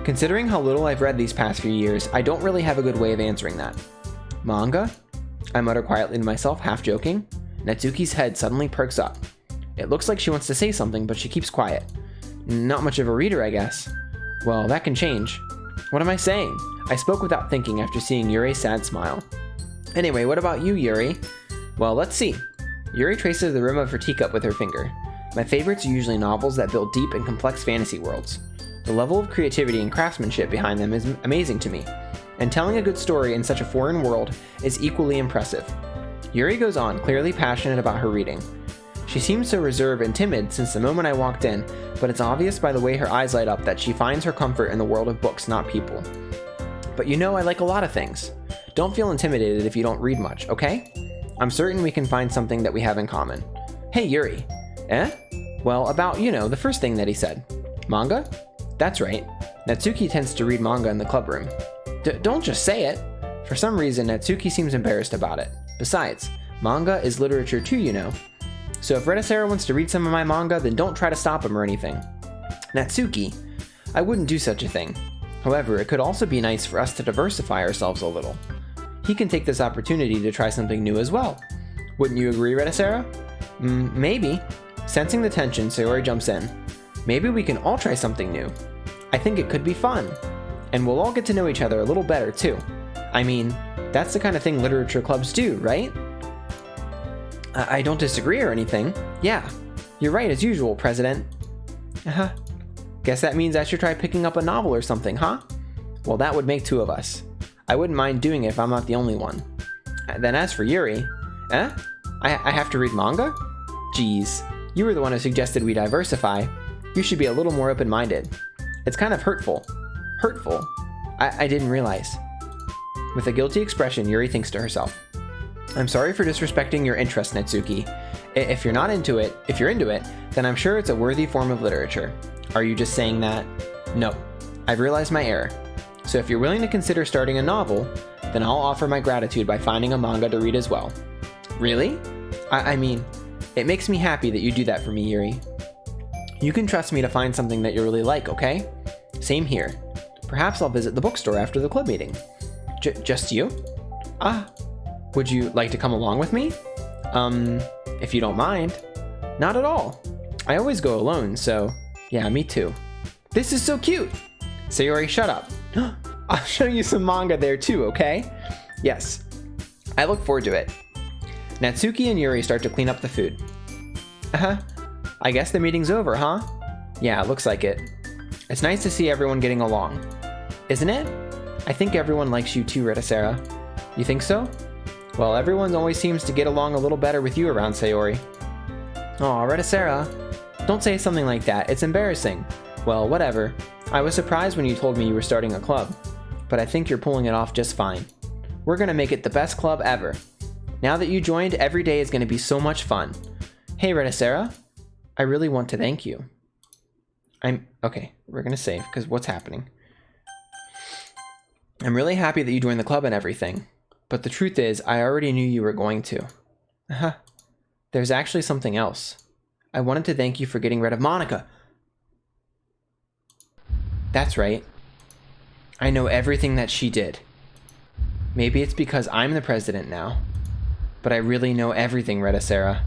considering how little I've read these past few years, I don't really have a good way of answering that. Manga? I mutter quietly to myself, half joking. Natsuki's head suddenly perks up. It looks like she wants to say something, but she keeps quiet. Not much of a reader, I guess. Well, that can change. What am I saying? I spoke without thinking after seeing Yuri's sad smile. Anyway, what about you, Yuri? Well, let's see. Yuri traces the rim of her teacup with her finger. My favorites are usually novels that build deep and complex fantasy worlds. The level of creativity and craftsmanship behind them is amazing to me, and telling a good story in such a foreign world is equally impressive. Yuri goes on, clearly passionate about her reading. She seems so reserved and timid since the moment I walked in, but it's obvious by the way her eyes light up that she finds her comfort in the world of books, not people. But you know I like a lot of things. Don't feel intimidated if you don't read much, okay? I'm certain we can find something that we have in common. Hey, Yuri. Well, about, the first thing that he said. Manga? That's right. Natsuki tends to read manga in the club room. Don't just say it. For some reason, Natsuki seems embarrassed about it. Besides, manga is literature too, you know. So if Rettacera wants to read some of my manga, then don't try to stop him or anything. Natsuki? I wouldn't do such a thing. However, it could also be nice for us to diversify ourselves a little. He can take this opportunity to try something new as well. Wouldn't you agree, Rettacera? Maybe. Sensing the tension, Sayori jumps in. Maybe we can all try something new. I think it could be fun. And we'll all get to know each other a little better, too. I mean, that's the kind of thing literature clubs do, right? I don't disagree or anything. Yeah, you're right as usual, President. Guess that means I should try picking up a novel or something, huh? Well, that would make two of us. I wouldn't mind doing it if I'm not the only one. Then as for Yuri, I have to read manga? Geez, you were the one who suggested we diversify. You should be a little more open-minded. It's kind of hurtful. Hurtful? I didn't realize. With a guilty expression, Yuri thinks to herself. I'm sorry for disrespecting your interest, Natsuki. If you're into it, then I'm sure it's a worthy form of literature. Are you just saying that? No, I've realized my error. So if you're willing to consider starting a novel, then I'll offer my gratitude by finding a manga to read as well. Really? I mean, it makes me happy that you do that for me, Yuri. You can trust me to find something that you really like, okay? Same here. Perhaps I'll visit the bookstore after the club meeting. Just you? Would you like to come along with me? If you don't mind. Not at all. I always go alone, so yeah, me too. This is so cute! Sayori, shut up. I'll show you some manga there too, okay? Yes. I look forward to it. Natsuki and Yuri start to clean up the food. I guess the meeting's over, huh? Yeah, it looks like it. It's nice to see everyone getting along. Isn't it? I think everyone likes you too, Rettacera. You think so? Well, everyone always seems to get along a little better with you around, Sayori. Aw, Rettacera. Don't say something like that. It's embarrassing. Well, whatever. I was surprised when you told me you were starting a club, but I think you're pulling it off just fine. We're gonna make it the best club ever. Now that you joined, every day is gonna be so much fun. Hey, Rettacera. I really want to thank you. Okay, we're gonna save, because what's happening? I'm really happy that you joined the club and everything, but the truth is, I already knew you were going to. There's actually something else. I wanted to thank you for getting rid of Monika. That's right. I know everything that she did. Maybe it's because I'm the president now, but I really know everything, Rettacera.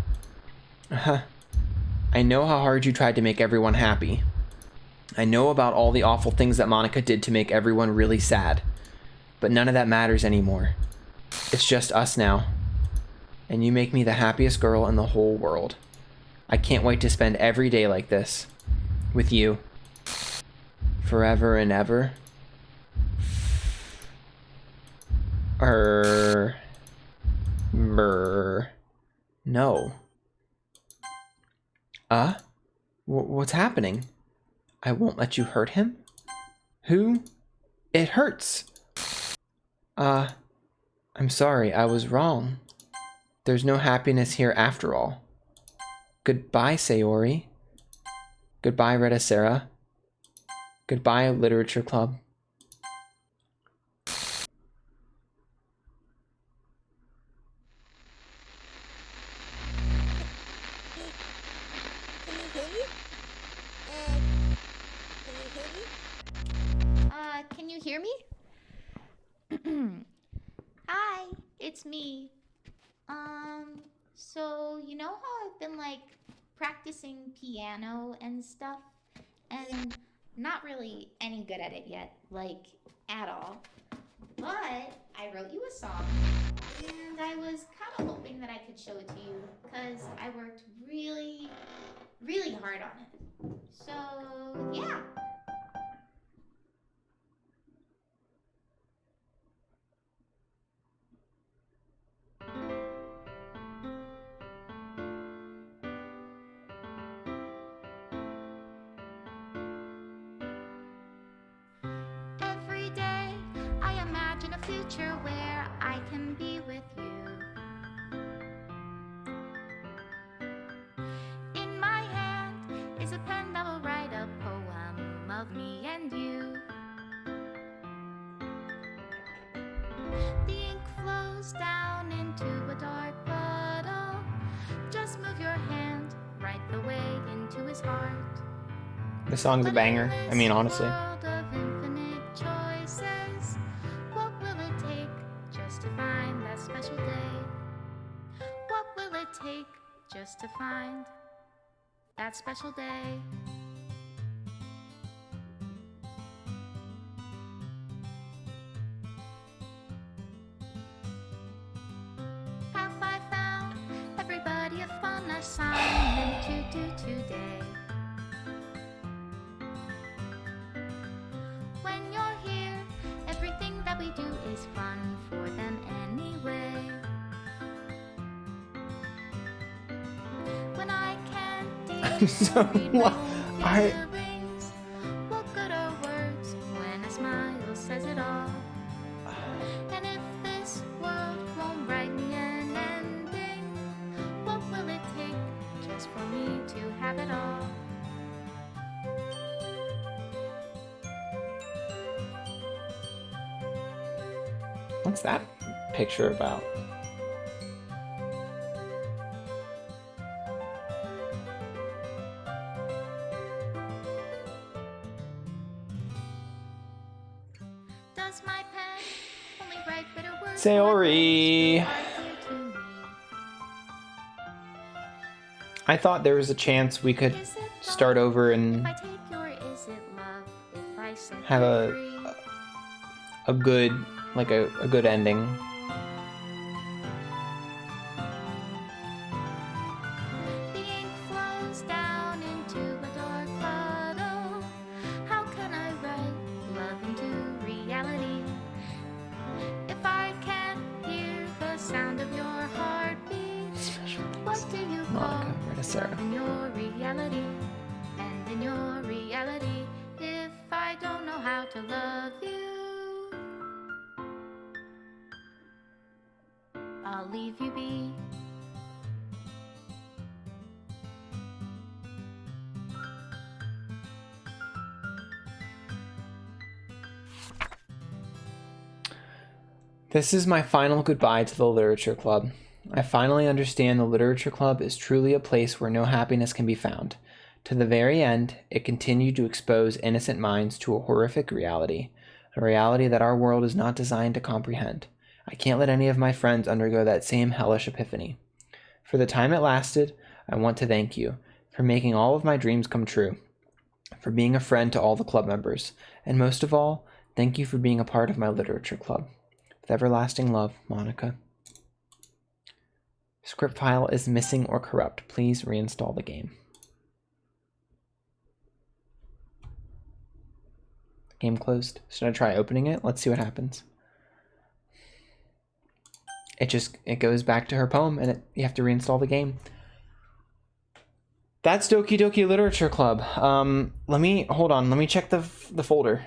I know how hard you tried to make everyone happy. I know about all the awful things that Monika did to make everyone really sad. But none of that matters anymore. It's just us now. And you make me the happiest girl in the whole world. I can't wait to spend every day like this. With you. Forever and ever. No. What's happening? I won't let you hurt him? Who? It hurts. I'm sorry, I was wrong. There's no happiness here after all. Goodbye, Sayori. Goodbye, Rettacera. Goodbye, Literature Club. Can you hear me? Hi, it's me. So you know how I've been like practicing piano and stuff, and not really any good at it yet, like at all. But I wrote you a song, and I was kind of hoping that I could show it to you, because I worked really, really hard on it. So yeah. Every day I imagine a future where I can be with you. In my hand is a pen that will write a poem of me and you. The ink flows down into a dark puddle. Just move your hand right the way into his heart. The song's a banger. I mean, honestly. World of infinite choices. What will it take just to find that special day? What will it take just to find that special day? Have I found everybody a fun assignment to do today? When you're here, everything that we do is fun for them anyway. When I can't So what? what good are words when a smile says it all? And if this world won't write me an ending, what will it take just for me to have it all? What's that picture about? Does my pen only write bitter words? Sayori. I thought there was a chance we could start over and have a good, like a good ending. The ink flows down into a dark puddle. How can I write love into reality if I can't hear the sound of your heartbeat? What do you call Rettacera. love in your reality? And in your reality, if I don't know how to love you, I'll leave you be. This is my final goodbye to the Literature Club. I finally understand the Literature Club is truly a place where no happiness can be found. To the very end, it continued to expose innocent minds to a horrific reality, a reality that our world is not designed to comprehend. I can't let any of my friends undergo that same hellish epiphany. For the time it lasted, I want to thank you for making all of my dreams come true, for being a friend to all the club members, and most of all, Thank you for being a part of my literature club. With everlasting love, Monica. Script file is missing or corrupt. Please reinstall the game. Game closed. Should I try opening it? Let's see what happens. It goes back to her poem, and you have to reinstall the game. That's Doki Doki Literature Club. Let me check the folder.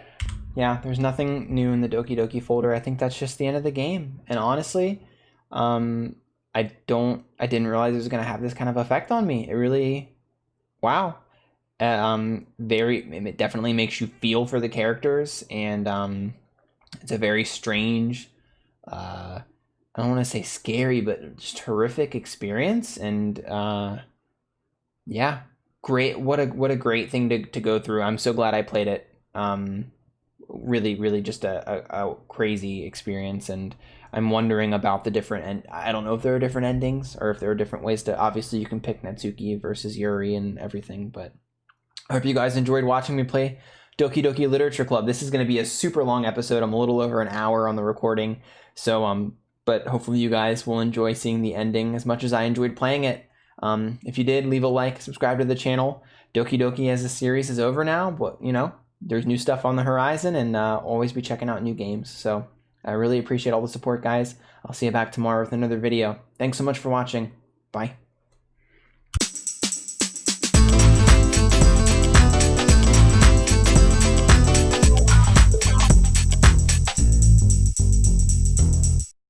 Yeah, there's nothing new in the Doki Doki folder. I think that's just the end of the game. And honestly, I didn't realize it was gonna have this kind of effect on me. It really, wow. It definitely makes you feel for the characters, and it's a very strange, I don't want to say scary, but just horrific experience. And yeah, great. What a great thing to go through. I'm so glad I played it. Really just a crazy experience, and I'm wondering about the different, and I don't know if there are different endings or if there are different ways to, obviously you can pick Natsuki versus Yuri and everything, but I hope you guys enjoyed watching me play Doki Doki Literature Club. This is going to be a super long episode. I'm a little over an hour on the recording, so but hopefully you guys will enjoy seeing the ending as much as I enjoyed playing it. If you did, leave a like, subscribe to the channel. Doki Doki as a series is over now, but you know, there's new stuff on the horizon, and always be checking out new games. So I really appreciate all the support, guys. I'll see you back tomorrow with another video. Thanks so much for watching. Bye.